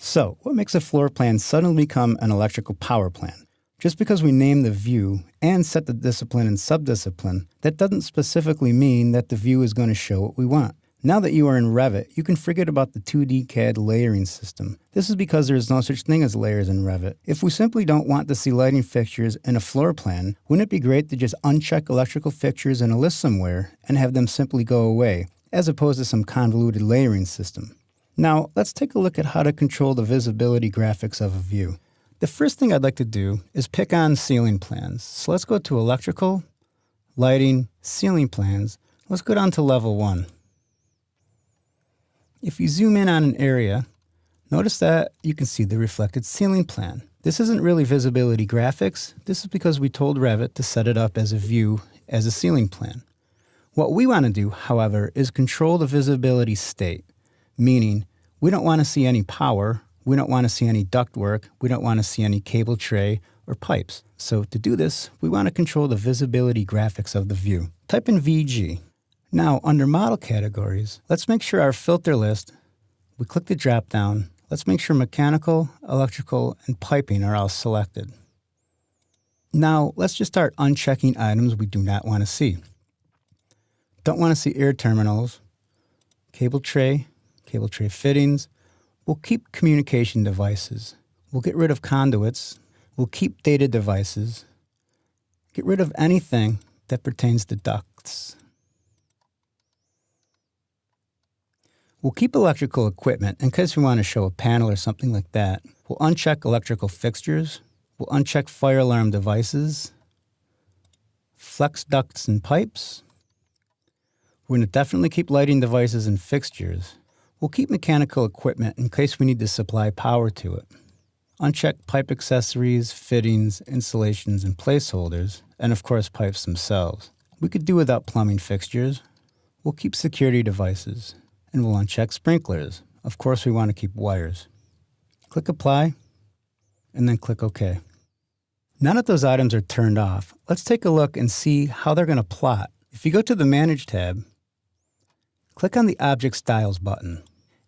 So, what makes a floor plan suddenly become an electrical power plan? Just because we name the view and set the discipline and subdiscipline, that doesn't specifically mean that the view is going to show what we want. Now that you are in Revit, you can forget about the 2D CAD layering system. This is because there is no such thing as layers in Revit. If we simply don't want to see lighting fixtures in a floor plan, wouldn't it be great to just uncheck electrical fixtures in a list somewhere and have them simply go away, as opposed to some convoluted layering system? Now, let's take a look at how to control the visibility graphics of a view. The first thing I'd like to do is pick on ceiling plans. So let's go to Electrical, Lighting, Ceiling Plans. Let's go down to Level 1. If you zoom in on an area, notice that you can see the reflected ceiling plan. This isn't really visibility graphics. This is because we told Revit to set it up as a view as a ceiling plan. What we want to do, however, is control the visibility state, meaning we don't want to see any power, we don't want to see any ductwork, we don't want to see any cable tray or pipes. So to do this, we want to control the visibility graphics of the view. Type in VG. Now, under model categories, let's make sure our filter list, we click the drop down, let's make sure mechanical, electrical, and piping are all selected. Now, let's just start unchecking items we do not want to see. Don't want to see air terminals, cable tray fittings. We'll keep communication devices. We'll get rid of conduits. We'll keep data devices. Get rid of anything that pertains to ducts. We'll keep electrical equipment in case we want to show a panel or something like that. We'll uncheck electrical fixtures. We'll uncheck fire alarm devices, flex ducts and pipes. We're going to definitely keep lighting devices and fixtures. We'll keep mechanical equipment in case we need to supply power to it. Uncheck pipe accessories, fittings, installations, and placeholders, and of course pipes themselves. We could do without plumbing fixtures. We'll keep security devices. And we'll uncheck sprinklers. Of course, we want to keep wires. Click Apply, and then click OK. Now that those items are turned off, let's take a look and see how they're going to plot. If you go to the Manage tab, click on the Object Styles button.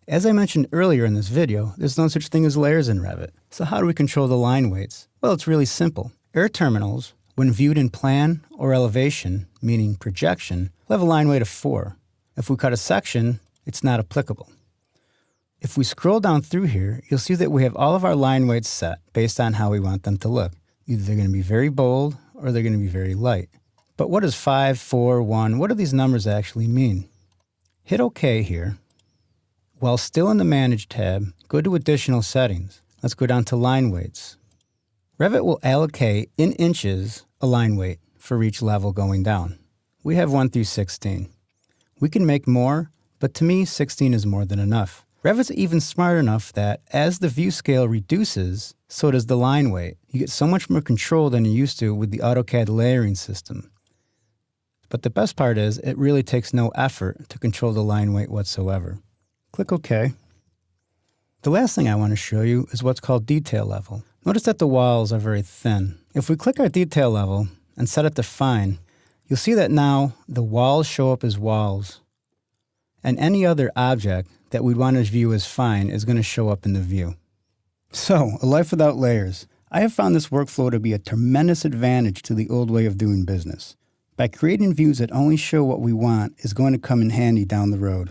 As I mentioned earlier in this video, there's no such thing as layers in Revit. So how do we control the line weights? Well, it's really simple. Air terminals, when viewed in plan or elevation, meaning projection, will have a line weight of 4. If we cut a section, it's not applicable. If we scroll down through here, you'll see that we have all of our line weights set based on how we want them to look. Either they're going to be very bold or they're going to be very light. But what does 5, 4, 1, what do these numbers actually mean? Hit OK here. While still in the Manage tab, go to Additional Settings. Let's go down to Line Weights. Revit will allocate in inches a line weight for each level going down. We have 1 through 16. We can make more, but to me, 16 is more than enough. Revit's even smart enough that as the view scale reduces, so does the line weight. You get so much more control than you used to with the AutoCAD layering system. But the best part is, it really takes no effort to control the line weight whatsoever. Click OK. The last thing I want to show you is what's called detail level. Notice that the walls are very thin. If we click our detail level and set it to fine, you'll see that now the walls show up as walls. And any other object that we'd want to view as fine is going to show up in the view. So, a life without layers. I have found this workflow to be a tremendous advantage to the old way of doing business. By creating views that only show what we want is going to come in handy down the road.